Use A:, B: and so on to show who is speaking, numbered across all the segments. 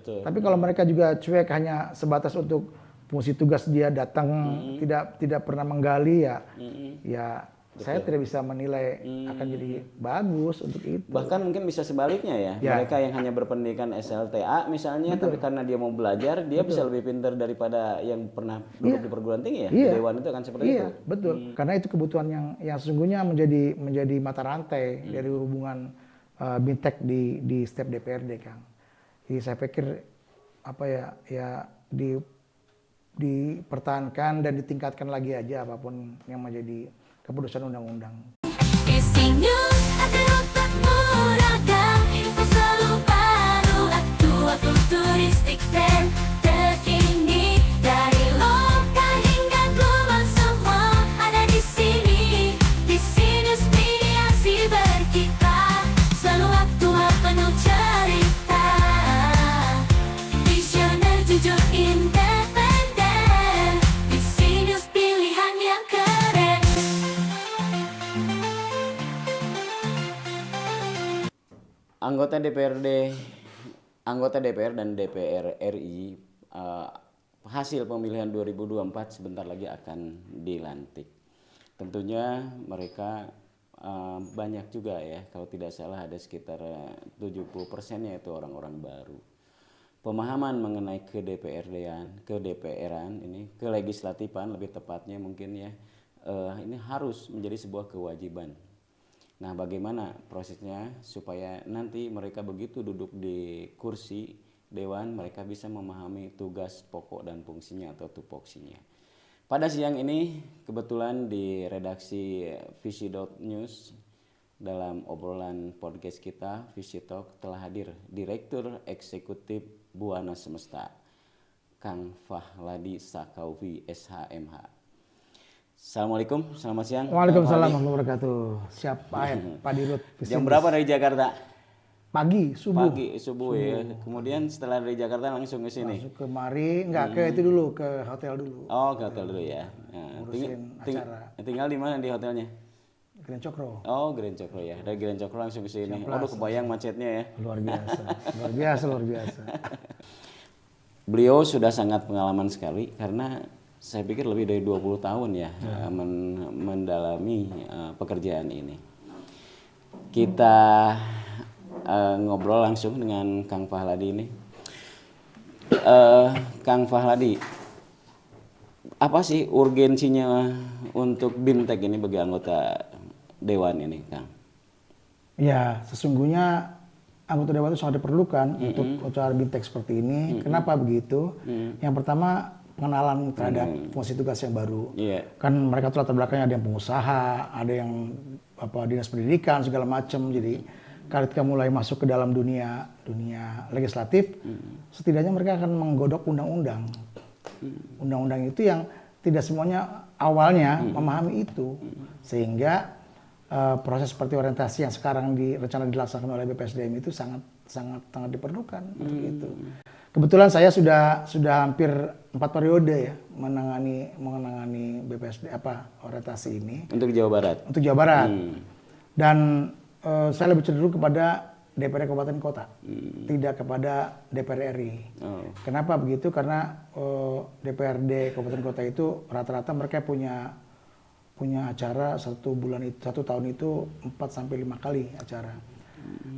A: Betul.
B: Tapi kalau mereka juga cuek hanya sebatas untuk fungsi tugas dia datang, tidak pernah menggali ya, ya saya tidak bisa menilai akan jadi bagus untuk itu.
A: Bahkan mungkin bisa sebaliknya ya, mereka yang hanya berpendidikan SLTA misalnya, tapi karena dia mau belajar, dia bisa lebih pintar daripada yang pernah duduk di perguruan tinggi ya. Dewan itu akan seperti itu.
B: Betul. Karena itu kebutuhan yang sesungguhnya menjadi mata rantai dari hubungan Bintek di setiap DPRD, Kang. Jadi saya pikir apa ya dipertahankan dan ditingkatkan lagi aja apapun yang menjadi keputusan undang-undang.
C: Isi news akan otakmu ragam, info selalu baru, aktual futuristik dan terkini dari lokal hingga global semua ada di sini. Di sini media siber kita selalu aktual penuh cerita, visioner jujur independen. Di sini pilihan yang keren.
A: Anggota DPR dan DPR RI hasil pemilihan 2024 sebentar lagi akan dilantik. Tentunya mereka banyak juga ya, kalau tidak salah ada sekitar 70%-nya itu orang-orang baru. Pemahaman mengenai ke-DPR-an ini, ke-legislatifan lebih tepatnya mungkin ya, ini harus menjadi sebuah kewajiban. Nah, bagaimana prosesnya supaya nanti mereka begitu duduk di kursi dewan, mereka bisa memahami tugas pokok dan fungsinya atau tupoksinya. Pada siang ini, kebetulan di redaksi Visi.News, dalam obrolan podcast kita, Visi Talk, telah hadir Direktur Eksekutif Buana Semesta, Kang Fahladi Sakaufi, SHMH. Assalamualaikum, selamat siang.
B: Waalaikumsalam warahmatullahi wabarakatuh. Siap Pak Dirut.
A: Jam berapa dari Jakarta?
B: Pagi, subuh.
A: Subuh ya. Kemudian setelah dari Jakarta langsung ke sini.
B: Masuk kemari, ke itu dulu, ke hotel dulu.
A: Oh, ke hotel dulu ya. Nah, tinggal di mana di hotelnya?
B: Grand Cokro.
A: Oh, Grand Cokro ya. Dari Grand Cokro langsung ke sini. Aduh, kebayang macetnya ya.
B: Luar biasa. Luar biasa.
A: Beliau sudah sangat pengalaman sekali karena saya pikir lebih dari 20 tahun ya, mendalami pekerjaan ini. Kita ngobrol langsung dengan Kang Fahladi ini. Kang Fahladi, apa sih urgensinya untuk Bintek ini bagi anggota Dewan ini, Kang?
B: Ya, sesungguhnya anggota Dewan itu sangat diperlukan untuk acara Bintek seperti ini. Kenapa begitu? Yang pertama, pengenalan terhadap fungsi tugas yang baru. Kan mereka tuh latar belakangnya ada yang pengusaha, ada yang dinas pendidikan segala macam. Jadi ketika mulai masuk ke dalam dunia legislatif, setidaknya mereka akan menggodok undang-undang. Undang-undang itu yang tidak semuanya awalnya memahami itu, sehingga proses seperti orientasi yang sekarang rencana dilaksanakan oleh BPSDM itu sangat diperlukan untuk itu. Kebetulan saya sudah hampir 4 periode ya menangani BPSD orientasi ini.
A: Untuk Jawa Barat.
B: Untuk Jawa Barat. Dan saya lebih cenderung kepada DPRD Kabupaten Kota, tidak kepada DPR RI. Kenapa begitu? Karena DPRD Kabupaten Kota itu rata-rata mereka punya acara satu tahun itu 4 sampai 5 kali acara.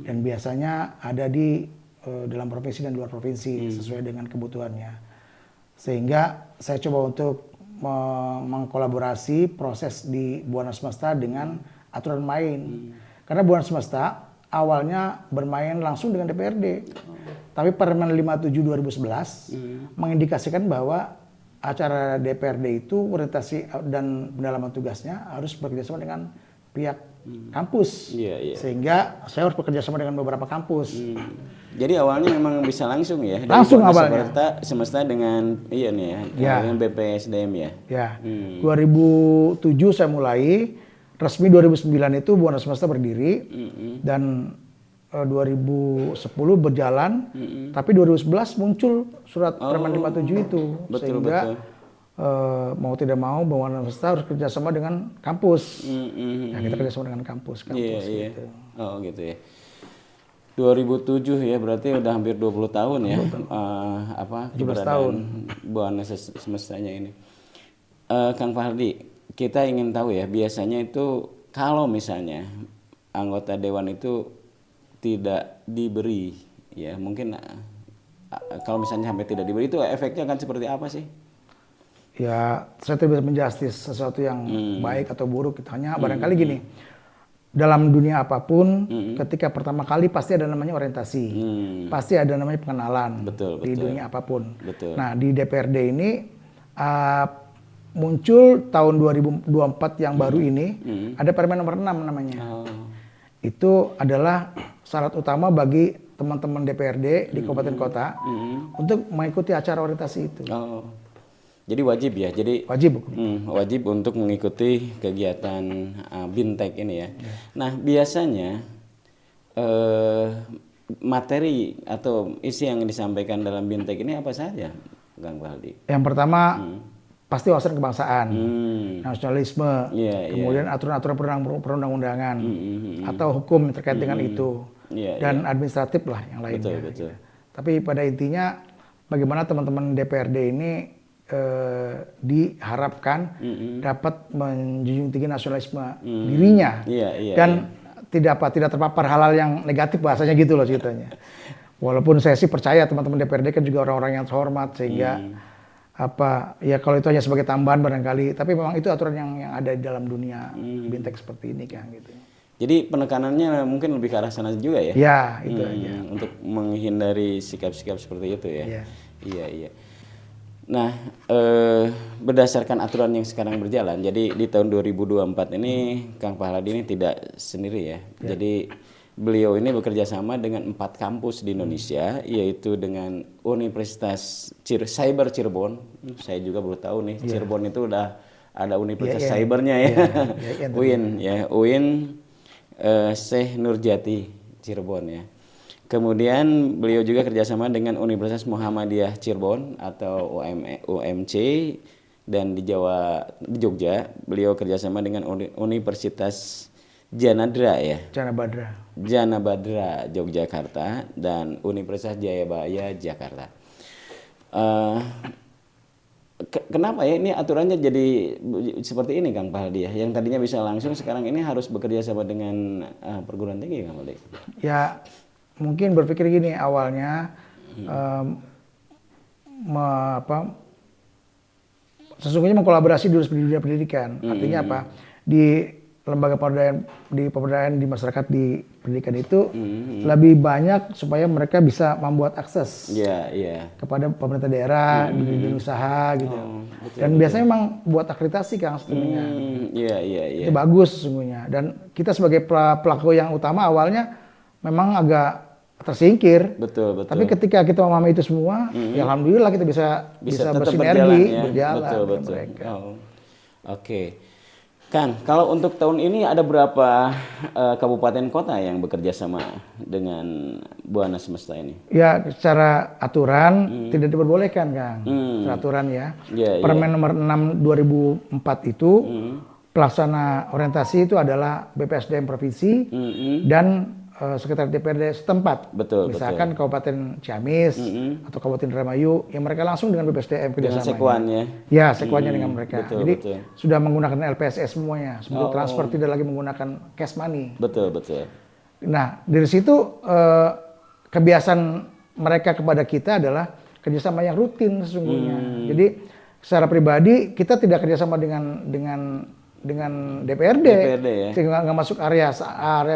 B: Dan biasanya ada di dalam provinsi dan luar provinsi sesuai dengan kebutuhannya. Sehingga saya coba untuk mengkolaborasi proses di Buana Semesta dengan aturan main. Karena Buana Semesta awalnya bermain langsung dengan DPRD. Tapi Permen 57 2011 mengindikasikan bahwa acara DPRD itu orientasi dan pendalaman tugasnya harus bekerjasama dengan pihak kampus. Sehingga saya harus bekerjasama dengan beberapa kampus.
A: Jadi awalnya memang bisa langsung ya?
B: Langsung awalnya.
A: Semesta dengan dengan BPSDM ya? Ya.
B: 2007 saya mulai, resmi 2009 itu Buana Semesta berdiri, dan 2010 berjalan, tapi 2011 muncul surat Permen 57 itu. Sehingga mau tidak mau Buana Semesta harus kerjasama dengan kampus. Nah, kita kerjasama dengan kampus gitu.
A: Oh gitu ya. 2007 ya, berarti udah hampir 20 tahun ya. Keberadaan Buana Semestanya ini. Kang Fahri, kita ingin tahu ya, biasanya itu kalau misalnya anggota dewan itu tidak diberi, ya mungkin kalau misalnya sampai tidak diberi itu efeknya akan seperti apa sih?
B: Ya, saya tidak bisa menjustis sesuatu yang baik atau buruk. Hanya barangkali gini, dalam dunia apapun, ketika pertama kali pasti ada namanya orientasi, pasti ada namanya pengenalan di dunia apapun.
A: Betul.
B: Nah, di DPRD ini muncul tahun 2024 yang baru ini, ada Permen nomor 6 namanya. Itu adalah syarat utama bagi teman-teman DPRD di kabupaten kota untuk mengikuti acara orientasi itu.
A: Jadi wajib ya, jadi
B: wajib
A: untuk mengikuti kegiatan Bintek ini ya. Nah biasanya materi atau isi yang disampaikan dalam Bintek ini apa saja, Kang Fahri?
B: Yang pertama pasti wawasan kebangsaan, nasionalisme, kemudian aturan-aturan perundang-undangan atau hukum terkait dengan itu, dan administratif lah yang lainnya. Betul. Tapi pada intinya bagaimana teman-teman DPRD ini diharapkan dapat menjunjung tinggi nasionalisme dirinya dan tidak terpapar hal-hal yang negatif, bahasanya gitu loh ceritanya. Walaupun saya sih percaya teman-teman DPRD kan juga orang-orang yang terhormat, sehingga ya kalau itu hanya sebagai tambahan barangkali, tapi memang itu aturan yang ada di dalam dunia Bintek seperti ini kan gitu.
A: Jadi penekanannya mungkin lebih ke arah sana juga ya?
B: Ya, itu aja.
A: Untuk menghindari sikap-sikap seperti itu ya? Iya. Nah, berdasarkan aturan yang sekarang berjalan, jadi di tahun 2024 ini Kang Pahladi ini tidak sendiri ya. Jadi beliau ini bekerja sama dengan 4 kampus di Indonesia, yaitu dengan Universitas Cyber Cirebon. Saya juga baru tahu nih, Cirebon itu udah ada Universitas Cybernya ya. UIN Syekh Nurjati Cirebon ya. Kemudian beliau juga kerjasama dengan Universitas Muhammadiyah Cirebon atau UMC, dan di Jogja beliau kerjasama dengan Universitas Janadra ya. Janabadra Yogyakarta dan Universitas Jayabaya Jakarta. Kenapa ya ini aturannya jadi seperti ini Kang Pahladi ya? Yang tadinya bisa langsung, sekarang ini harus bekerja sama dengan perguruan tinggi Kang Pahladi?
B: Ya mungkin berpikir gini awalnya, sesungguhnya mengkolaborasi dulu di dunia pendidikan. Artinya apa? Di lembaga pemberdayaan di masyarakat di pendidikan itu lebih banyak supaya mereka bisa membuat akses kepada pemerintah daerah, dunia usaha gitu. Dan biasanya memang buat akreditasi Kang setengahnya. Itu bagus sesungguhnya. Dan kita sebagai pelaku yang utama awalnya memang agak tersingkir. Betul. Tapi ketika kita memahami itu semua, ya alhamdulillah kita bisa bersinergi, berjalan dengan mereka.
A: Oke. Kang, kalau untuk tahun ini ada berapa kabupaten kota yang bekerja sama dengan Buana Semesta ini?
B: Ya, secara aturan tidak diperbolehkan, Kang. Secara aturan ya. Permen nomor 6 2004 itu pelaksana orientasi itu adalah BPSDM provinsi dan Sekretariat DPRD setempat. Misalkan Kabupaten Ciamis atau Kabupaten Indramayu, yang mereka langsung dengan BPSDM kerjasama.
A: Dengan sekuannya?
B: Ya, sekuannya dengan mereka. Jadi sudah menggunakan LPSS semuanya. Sebelum transfer tidak lagi menggunakan cash money.
A: Betul.
B: Nah, dari situ kebiasaan mereka kepada kita adalah kerjasama yang rutin sesungguhnya. Jadi secara pribadi kita tidak kerjasama dengan DPRD ya? Sehingga nggak masuk area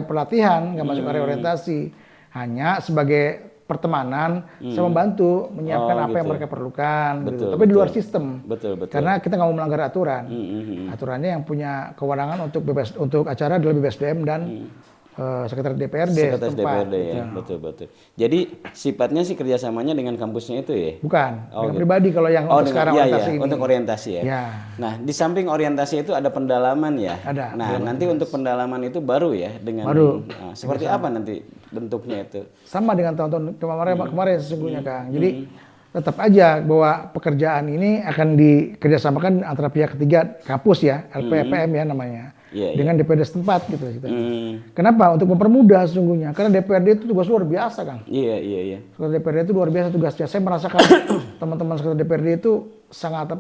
B: pelatihan, nggak masuk area orientasi, hanya sebagai pertemanan saya membantu menyiapkan apa yang mereka perlukan, tapi di luar sistem. Karena kita nggak mau melanggar aturan. Aturannya yang punya kewenangan untuk acara adalah BPSDM dan Sekretariat DPRD.
A: DPRD ya, betul. Jadi sifatnya sih kerjasamanya dengan kampusnya itu ya?
B: Bukan, dengan pribadi kalau yang untuk sekarang orientasi ini.
A: Untuk orientasi ya. Nah, di samping orientasi itu ada pendalaman ya?
B: Ada.
A: Nah, nanti untuk pendalaman itu baru ya? Seperti apa nanti bentuknya itu?
B: Sama dengan tahun-tahun kemarin sesungguhnya Kang. Jadi tetap aja bahwa pekerjaan ini akan dikerjasamakan antara pihak ketiga kampus ya, LPPM ya namanya. dengan DPRD setempat gitu. Kenapa? Untuk mempermudah sesungguhnya. Karena DPRD itu tugas luar biasa, Kang.
A: Iya.
B: Sekretaris DPRD itu luar biasa tugasnya. Saya merasakan teman-teman sekretaris DPRD itu sangat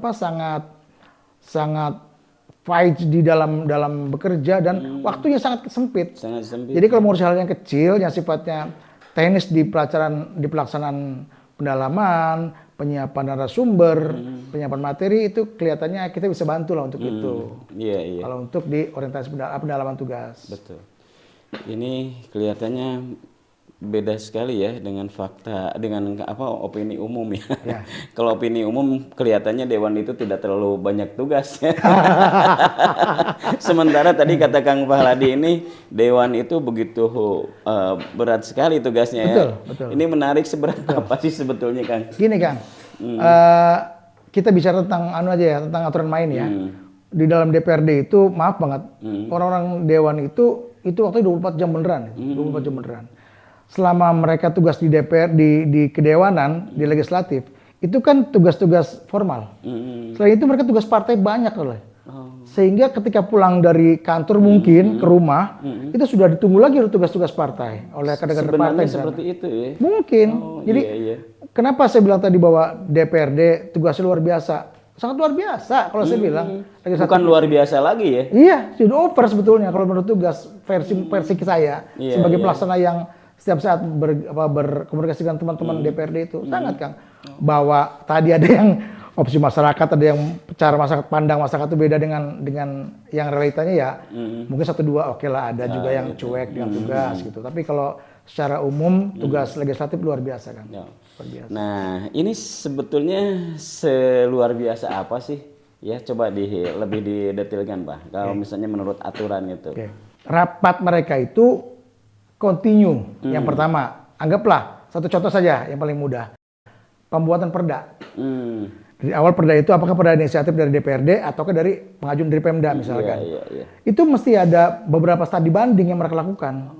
B: fight di dalam bekerja dan waktunya sangat sempit.
A: Sangat sempit.
B: Jadi kalau mengurus hal yang kecil yang sifatnya teknis di pelaksanaan pendalaman, penyiapan narasumber, penyiapan materi itu kelihatannya kita bisa bantu lah untuk itu.
A: Iya.
B: Kalau untuk di orientasi pendalaman tugas.
A: Betul. Ini kelihatannya beda sekali ya dengan fakta, dengan opini umum ya. Kalau opini umum kelihatannya Dewan itu tidak terlalu banyak tugas. Sementara tadi kata Kang Pahladi ini Dewan itu begitu berat sekali tugasnya.
B: Betul.
A: Ini menarik, seberat apa sih sebetulnya, Kang?
B: Gini, Kang. Kita bicara tentang tentang aturan main ya. Di dalam DPRD itu maaf banget, orang-orang Dewan itu waktu 24 jam beneran, 24 jam beneran. Selama mereka tugas di DPR, di kedewanan, di legislatif, itu kan tugas-tugas formal. Selain itu mereka tugas partai banyak loh. Sehingga ketika pulang dari kantor mungkin ke rumah, itu sudah ditunggu lagi tugas-tugas partai oleh kader-kader partai.
A: Sebenarnya seperti itu ya?
B: Mungkin. Jadi kenapa saya bilang tadi bahwa DPRD tugasnya luar biasa? Sangat luar biasa kalau saya bilang.
A: Bukan luar biasa lagi ya?
B: Iya, sudah over sebetulnya kalau menurut tugas versi saya sebagai pelaksana yang setiap saat berkomunikasi dengan teman-teman DPRD itu sangat, Kang. Bahwa tadi ada yang opsi masyarakat, ada yang cara masyarakat pandang masyarakat itu beda dengan yang realitanya ya. Mungkin 1-2 oke lah, ada juga yang cuek dengan tugas gitu. Tapi kalau secara umum tugas legislatif luar biasa, Kang. Luar biasa.
A: Nah, ini sebetulnya seluar biasa apa sih? Ya, coba lebih didetilkan, Pak. Kalau misalnya menurut aturan itu.
B: Rapat mereka itu continue. Yang pertama, anggaplah satu contoh saja yang paling mudah. Pembuatan perda. Dari awal perda itu apakah perda inisiatif dari DPRD ataukah dari pengajuan dari Pemda misalkan. Itu mesti ada beberapa studi banding yang mereka lakukan.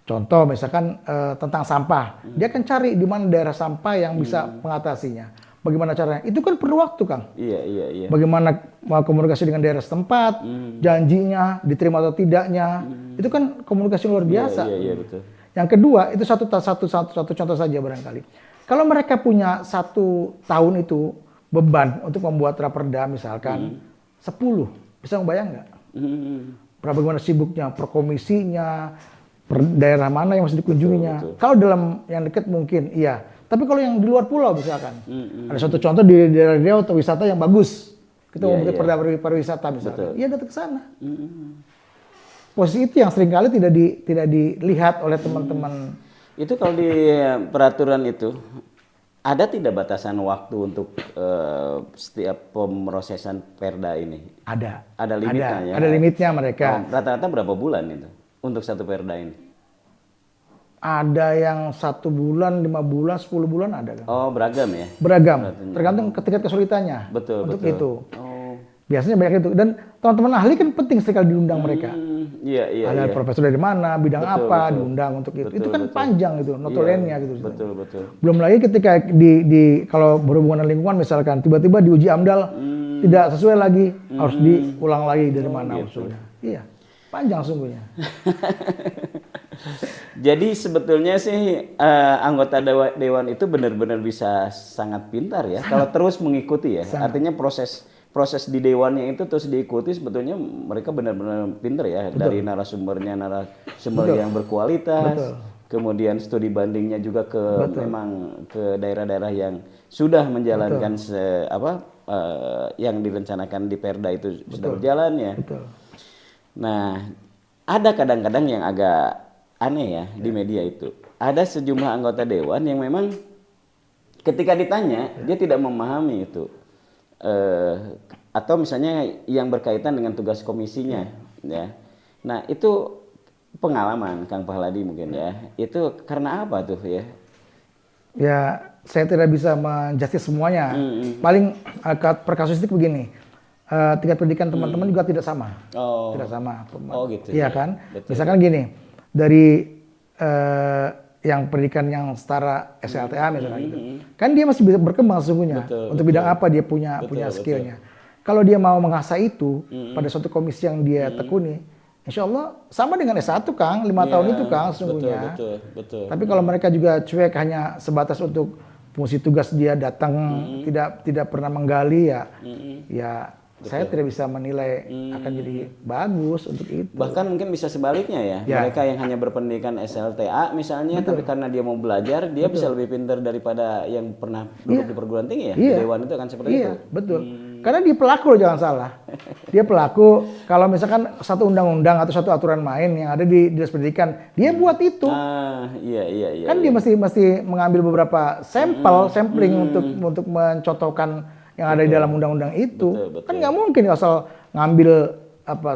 B: Contoh misalkan tentang sampah. Dia akan cari di mana daerah sampah yang bisa mengatasinya. Bagaimana caranya? Itu kan perlu waktu, Kang.
A: Iya.
B: Bagaimana komunikasi dengan daerah setempat, janjinya diterima atau tidaknya, itu kan komunikasi luar biasa.
A: Iya, betul.
B: Yang kedua, itu satu contoh saja barangkali. Kalau mereka punya 1 tahun itu beban untuk membuat raperda misalkan 10, bisa membayang nggak? Bagaimana sibuknya, perkomisinya, daerah mana yang mesti dikunjunginya.
A: Betul.
B: Kalau dalam yang dekat mungkin iya. Tapi kalau yang di luar pulau misalkan, ada suatu contoh di daerah Riau atau wisata yang bagus, kita mau bikin perda pariwisata misalkan, iya datang ke sana. Posisi itu yang seringkali tidak dilihat oleh teman-teman.
A: Itu kalau di peraturan itu ada tidak batasan waktu untuk setiap pemrosesan perda ini?
B: Ada.
A: Ada limitnya ya?
B: Ada limitnya mereka.
A: Rata-rata berapa bulan itu untuk satu perda ini?
B: Ada yang 1 bulan, 5 bulan, 10 bulan ada kan?
A: Oh, beragam ya?
B: Beragam, tergantung tingkat kesulitannya.
A: Betul.
B: Itu. Biasanya banyak itu. Dan teman-teman ahli kan penting sekali diundang mereka.
A: Iya.
B: Ada profesor dari mana, bidang apa, diundang untuk itu. Itu kan panjang gitu, notulennya gitu.
A: Betul.
B: Belum lagi ketika kalau berhubungan dengan lingkungan misalkan, tiba-tiba diuji AMDAL tidak sesuai lagi, harus diulang lagi dari mana usulnya. Iya, panjang sungguhnya.
A: Jadi sebetulnya sih anggota Dewan itu benar-benar bisa sangat pintar ya kalau terus mengikuti ya. Artinya proses di Dewannya itu terus diikuti, sebetulnya mereka benar-benar pintar ya. Dari narasumbernya yang berkualitas, kemudian studi bandingnya juga memang ke daerah-daerah yang sudah menjalankan yang direncanakan di Perda itu sudah berjalan ya. Nah, ada kadang-kadang yang agak aneh ya di media itu. Ada sejumlah anggota Dewan yang memang ketika ditanya dia tidak memahami itu. Atau misalnya yang berkaitan dengan tugas komisinya ya. Nah, itu pengalaman Kang Pahladi mungkin ya. Itu karena apa tuh ya?
B: Ya, saya tidak bisa menjustis semuanya. Paling per kasusistik begini. Tingkat pendidikan teman-teman juga tidak sama. Tidak sama.
A: Gitu.
B: Iya kan?
A: Betul.
B: Misalkan gini. Dari yang pendidikan yang setara SLTA misalnya gitu. Kan dia masih bisa berkembang sesungguhnya. Untuk bidang apa dia punya skillnya. kalau dia mau mengasah itu pada suatu komisi yang dia tekuni, insya Allah sama dengan S1 Kang, 5 tahun itu Kang sesungguhnya.
A: Betul.
B: Tapi kalau mereka juga cuek hanya sebatas untuk fungsi tugas dia datang, tidak pernah menggali ya saya tidak bisa menilai akan jadi bagus untuk itu.
A: Bahkan mungkin bisa sebaliknya ya. Mereka yang hanya berpendidikan SLTA misalnya, tapi karena dia mau belajar, dia bisa lebih pintar daripada yang pernah duduk di perguruan tinggi ya. Di Dewan itu akan seperti itu.
B: Iya, betul. Karena dia pelaku loh, jangan salah. Dia pelaku, kalau misalkan satu undang-undang atau satu aturan main yang ada di Dinas Pendidikan, dia buat itu.
A: Iya.
B: Kan dia mesti mengambil beberapa sampling untuk mencontohkan yang ada di dalam undang-undang itu.
A: Betul.
B: Kan nggak mungkin asal ngambil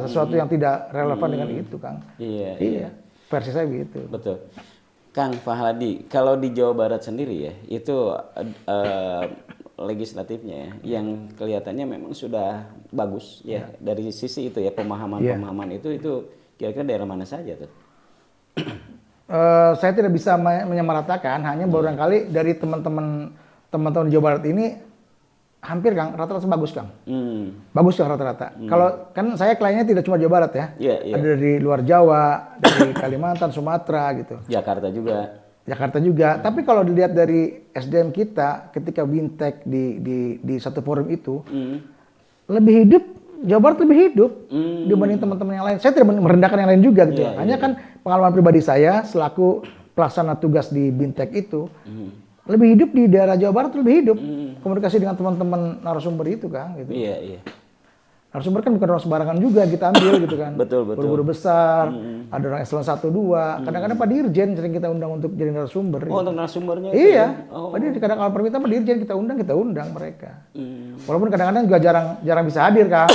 B: sesuatu yang tidak relevan dengan itu, Kang.
A: Iya.
B: Versi saya begitu.
A: Betul. Kang Fahladi, kalau di Jawa Barat sendiri ya, itu legislatifnya ya, yang kelihatannya memang sudah bagus ya dari sisi itu ya, pemahaman itu kira-kira daerah mana saja tuh?
B: Saya tidak bisa menyamaratakan, hanya barangkali dari teman-teman di Jawa Barat ini hampir Kang, rata-rata bagus Kang. Bagus Kang rata-rata. Kalau kan saya kliennya tidak cuma Jawa Barat ya. Ada dari luar Jawa, dari Kalimantan, Sumatera gitu.
A: Jakarta juga. Tapi kalau dilihat dari SDM kita ketika Bintek di satu forum itu lebih hidup, Jawa Barat lebih hidup dibanding teman-teman yang lain. Saya tidak merendahkan yang lain juga gitu. Hanya kan pengalaman pribadi saya selaku pelaksana tugas di Bintek itu lebih hidup di daerah Jawa Barat, lebih hidup komunikasi dengan teman-teman narasumber itu Kang gitu. Iya.
B: Narasumber kan bukan orang sembarangan juga kita ambil gitu kan.
A: Betul.
B: Guru-guru besar, ada orang eselon 1 2, kadang-kadang Pak Dirjen sering kita undang untuk jadi narasumber.
A: Oh, untuk narasumbernya
B: itu. Iya. Pak Dirjen kadang kalau permintaan Pak Dirjen kita undang mereka. Walaupun kadang-kadang juga jarang bisa hadir Kang.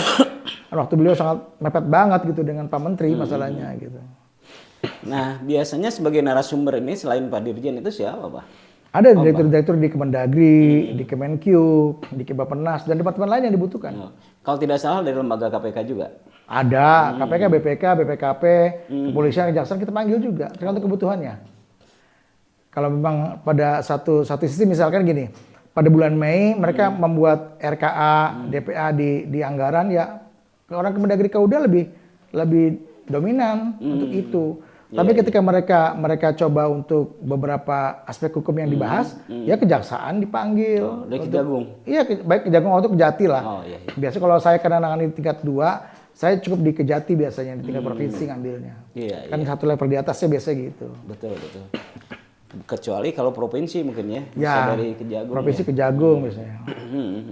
B: Waktu beliau sangat mepet banget gitu dengan Pak Menteri masalahnya gitu.
A: Nah, biasanya sebagai narasumber ini selain Pak Dirjen itu siapa, Pak?
B: Ada direktur-direktur di Kemendagri, di Kemenkyu, di Kebappenas, dan departemen lain yang dibutuhkan.
A: Kalau tidak salah dari lembaga KPK juga?
B: Ada, KPK, BPK, BPKP, kepolisian, kejaksaan kita panggil juga, tergantung kebutuhannya. Kalau memang pada satu sisi misalkan gini, pada bulan Mei mereka membuat RKA, DPA di anggaran ya, orang Kemendagri Kauda lebih dominan untuk itu. Tapi ketika mereka coba untuk beberapa aspek hukum yang dibahas, ya kejaksaan dipanggil.
A: Dari Kejagung?
B: Iya, baik Kejagung atau Kejati lah.
A: Iya.
B: Biasa kalau saya karena nangani tingkat 2, saya cukup di Kejati biasanya, di tingkat provinsi ngambilnya. Kan satu level di atasnya biasa gitu.
A: Betul. Kecuali kalau provinsi mungkin ya, bisa dari Kejagung.
B: Provinsi Kejagung biasanya.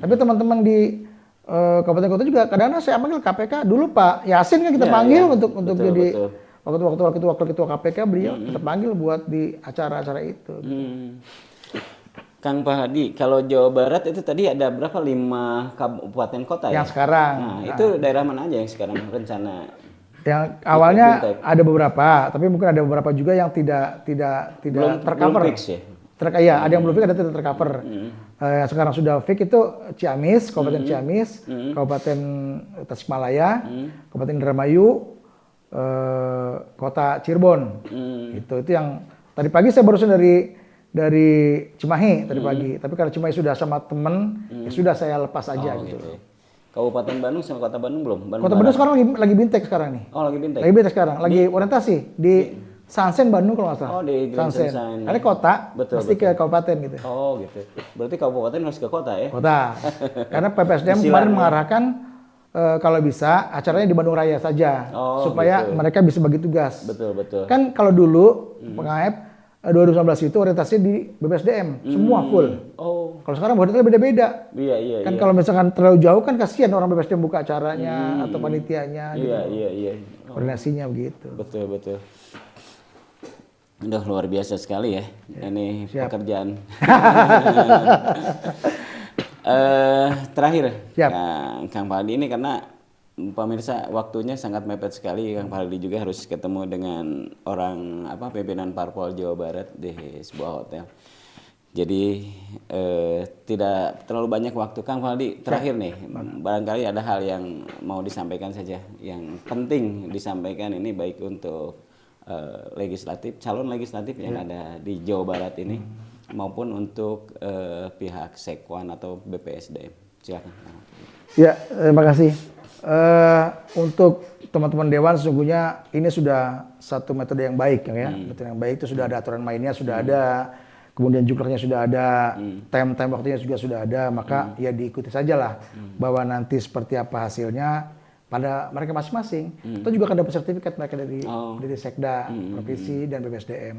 B: Tapi teman-teman di kabupaten kota juga kadang-kadang saya panggil KPK. Dulu Pak Yasin kan kita panggil untuk jadi waktu ketua KPK, beliau kita panggil buat di acara-acara itu.
A: Kang Fahladi, kalau Jawa Barat itu tadi ada berapa? 5 kabupaten kota ya?
B: Yang sekarang.
A: Nah, itu daerah mana aja yang sekarang rencana?
B: Yang awalnya ada beberapa, tapi mungkin ada beberapa juga yang tidak tercover.
A: Belum fix ya?
B: Ada yang belum fix, ada tidak tercover. Yang sekarang sudah fix itu Ciamis, Kabupaten Ciamis, Kabupaten Tasikmalaya, Kabupaten Indramayu, Kota Cirebon. Itu yang tadi pagi saya barusan dari Cimahi tadi pagi. Tapi karena Cimahi sudah sama temen, ya sudah saya lepas aja gitu.
A: Kabupaten Bandung sama Kota Bandung belum?
B: Kota Bandung sekarang lagi Bintek sekarang nih.
A: Oh, lagi Bintek.
B: Lagi Bintek sekarang, lagi orientasi di Sansen Bandung kalau nggak salah.
A: Oh, di
B: Sansen. Ada kota, mesti ke kabupaten gitu.
A: Oh, gitu. Berarti kabupaten harus ke kota ya?
B: Kota. Karena PPSDM kemarin mengarahkan kalau bisa acaranya di Bandung Raya saja, supaya mereka bisa bagi tugas.
A: Betul.
B: Kan kalau dulu PKF 2019 itu orientasi di BPSDM, semua full. Kalau sekarang budgetnya beda-beda.
A: Iya.
B: Kan kalau misalkan terlalu jauh kan kasihan orang BPSDM buka acaranya atau panitianya.
A: Iya.
B: Koordinasinya begitu.
A: Betul. Udah luar biasa sekali ya. Ini pekerjaan. Terakhir, Kang Fahladi ini karena pemirsa waktunya sangat mepet sekali. Kang Fahladi juga harus ketemu dengan orang pimpinan Parpol Jawa Barat di sebuah hotel. Jadi tidak terlalu banyak waktu. Kang Fahladi, terakhir nih, barangkali ada hal yang mau disampaikan saja, yang penting disampaikan ini baik untuk calon legislatif yang ada di Jawa Barat ini maupun untuk pihak Sekwan atau BPSDM. Silakan.
B: Ya, terima kasih. Untuk teman-teman Dewan sesungguhnya ini sudah satu metode yang baik ya. Metode yang baik itu sudah ada aturan mainnya, sudah ada, kemudian juklernya sudah ada, time waktunya juga sudah ada, maka ya diikuti sajalah bahwa nanti seperti apa hasilnya pada mereka masing-masing. Itu juga akan dapat sertifikat mereka dari Sekda, Provinsi dan BPSDM.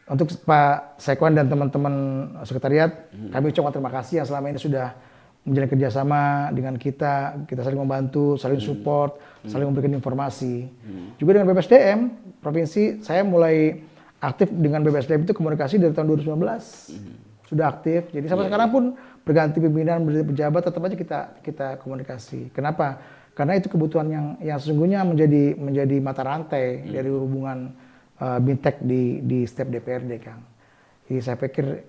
B: Untuk Pak Sekwan dan teman-teman sekretariat, kami ucapkan terima kasih yang selama ini sudah menjalin kerjasama dengan kita saling membantu, saling support, saling memberikan informasi. Juga dengan BPSDM, Provinsi, saya mulai aktif dengan BPSDM itu komunikasi dari tahun 2019. Sudah aktif, jadi sampai sekarang pun berganti pimpinan, berganti pejabat, tetap aja kita komunikasi. Kenapa? Karena itu kebutuhan yang sesungguhnya menjadi mata rantai dari hubungan Bintek di setiap DPRD, Kang. Jadi saya pikir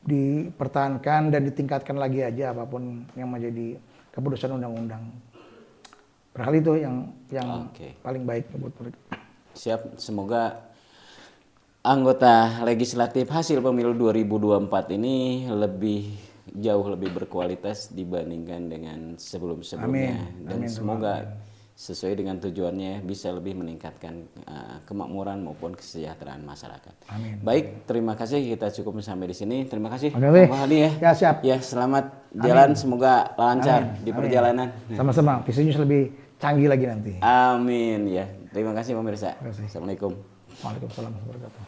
B: dipertahankan dan ditingkatkan lagi aja apapun yang menjadi keputusan undang-undang. Barangkali itu yang paling baik buat mereka.
A: Siap, semoga anggota legislatif hasil pemilu 2024 ini jauh lebih berkualitas dibandingkan dengan sebelum-sebelumnya. Dan semoga sesuai dengan tujuannya bisa lebih meningkatkan kemakmuran maupun kesejahteraan masyarakat.
B: Amin.
A: Baik, terima kasih, kita cukup sampai di sini. Terima kasih
B: Pak
A: Hadi ya.
B: Ya, siap.
A: Ya, selamat jalan, semoga lancar di perjalanan.
B: Sama-sama, visinya lebih canggih lagi nanti.
A: Amin ya. Terima kasih pemirsa. Assalamualaikum.
B: Waalaikumsalam warahmatullahi wabarakatuh.